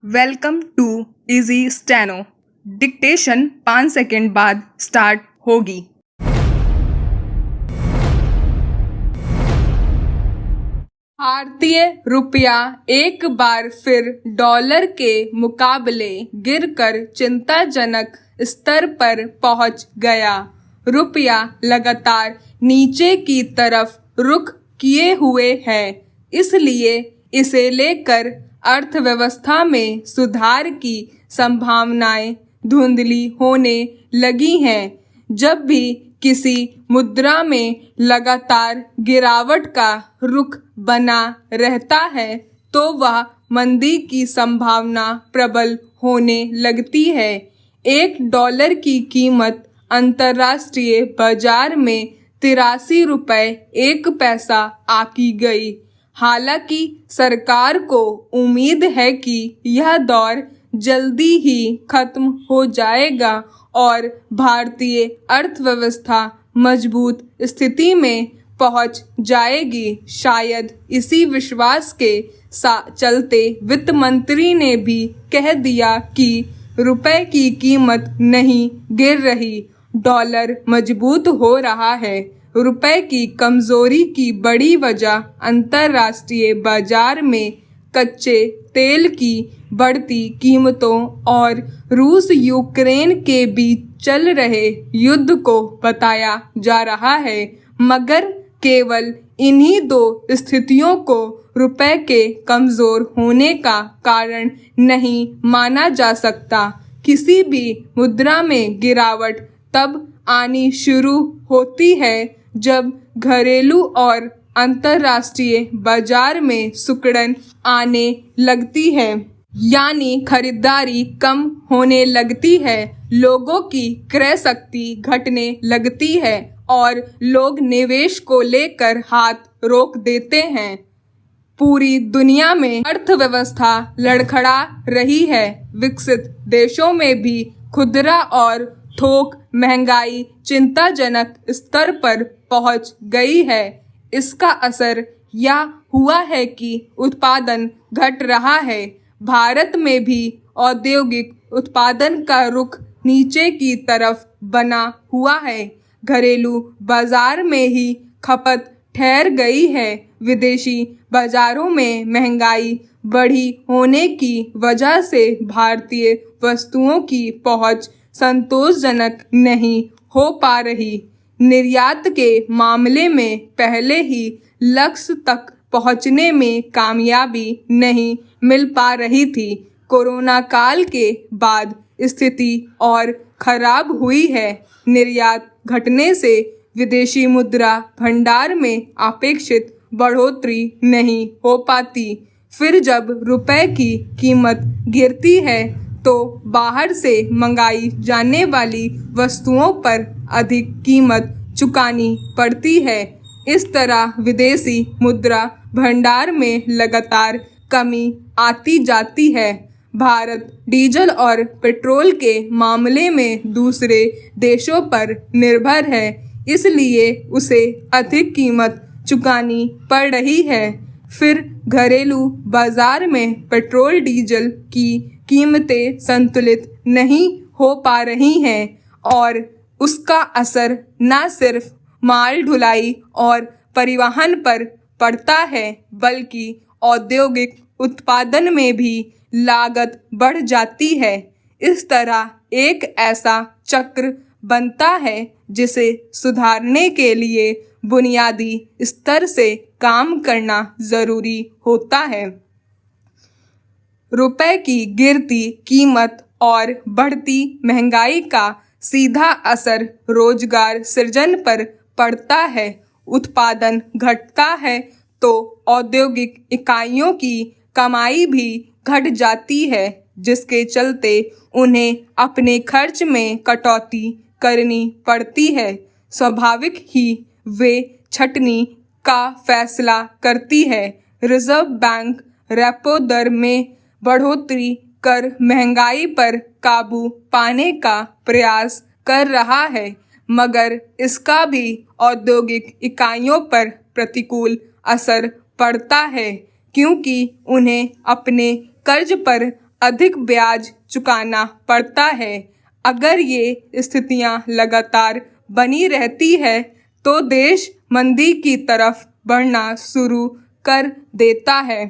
Welcome to easy steno. Dictation 5 second बाद start होगी। भारतीय रुपया एक बार फिर डॉलर के मुकाबले गिरकर चिंताजनक स्तर पर पहुंच गया। रुपया लगातार नीचे की तरफ रुख किए हुए है, इसलिए इसे लेकर अर्थव्यवस्था में सुधार की संभावनाएं धुंधली होने लगी हैं। जब भी किसी मुद्रा में लगातार गिरावट का रुख बना रहता है तो वह मंदी की संभावना प्रबल होने लगती है। $1 की कीमत अंतर्राष्ट्रीय बाजार में 83 रुपए 1 पैसा आकी गई। हालांकि सरकार को उम्मीद है कि यह दौर जल्दी ही खत्म हो जाएगा और भारतीय अर्थव्यवस्था मजबूत स्थिति में पहुंच जाएगी। शायद इसी विश्वास के चलते वित्त मंत्री ने भी कह दिया कि रुपए की कीमत नहीं गिर रही, डॉलर मजबूत हो रहा है। रुपए की कमजोरी की बड़ी वजह अंतर्राष्ट्रीय बाजार में कच्चे तेल की बढ़ती कीमतों और रूस यूक्रेन के बीच चल रहे युद्ध को बताया जा रहा है, मगर केवल इन्हीं दो स्थितियों को रुपए के कमजोर होने का कारण नहीं माना जा सकता। किसी भी मुद्रा में गिरावट तब आनी शुरू होती है जब घरेलू और अंतर्राष्ट्रीय बाजार में सिकुड़न आने लगती है, यानी खरीदारी कम होने लगती है, लोगों की क्रय शक्ति घटने लगती है और लोग निवेश को लेकर हाथ रोक देते हैं। पूरी दुनिया में अर्थव्यवस्था लड़खड़ा रही है। विकसित देशों में भी खुदरा और थोक महंगाई चिंताजनक स्तर पर पहुंच गई है। इसका असर यह हुआ है कि उत्पादन घट रहा है। भारत में भी औद्योगिक उत्पादन का रुख नीचे की तरफ बना हुआ है। घरेलू बाजार में ही खपत ठहर गई है। विदेशी बाजारों में महंगाई बढ़ी होने की वजह से भारतीय वस्तुओं की पहुंच संतोषजनक नहीं हो पा रही। निर्यात के मामले में पहले ही लक्ष्य तक पहुंचने में कामयाबी नहीं मिल पा रही थी। कोरोना काल के बाद स्थिति और खराब हुई है। निर्यात घटने से विदेशी मुद्रा भंडार में अपेक्षित बढ़ोतरी नहीं हो पाती। फिर जब रुपए की कीमत गिरती है तो बाहर से मंगाई जाने वाली वस्तुओं पर अधिक कीमत चुकानी पड़ती है। इस तरह विदेशी मुद्रा भंडार में लगातार कमी आती जाती है। भारत डीजल और पेट्रोल के मामले में दूसरे देशों पर निर्भर है, इसलिए उसे अधिक कीमत चुकानी पड़ रही है। फिर घरेलू बाजार में पेट्रोल डीजल की कीमतें संतुलित नहीं हो पा रही हैं और उसका असर न सिर्फ माल ढुलाई और परिवहन पर पड़ता है बल्कि औद्योगिक उत्पादन में भी लागत बढ़ जाती है। इस तरह एक ऐसा चक्र बनता है जिसे सुधारने के लिए बुनियादी स्तर से काम करना जरूरी होता है। रुपए की गिरती कीमत और बढ़ती महंगाई का सीधा असर रोजगार सृजन पर पड़ता है। उत्पादन घटता है तो औद्योगिक इकाइयों की कमाई भी घट जाती है, जिसके चलते उन्हें अपने खर्च में कटौती करनी पड़ती है। स्वाभाविक ही वे छंटनी का फैसला करती है। रिजर्व बैंक रेपो दर में बढ़ोतरी कर महंगाई पर काबू पाने का प्रयास कर रहा है, मगर इसका भी औद्योगिक इकाइयों पर प्रतिकूल असर पड़ता है, क्योंकि उन्हें अपने कर्ज पर अधिक ब्याज चुकाना पड़ता है। अगर ये स्थितियां लगातार बनी रहती है तो देश मंदी की तरफ बढ़ना शुरू कर देता है।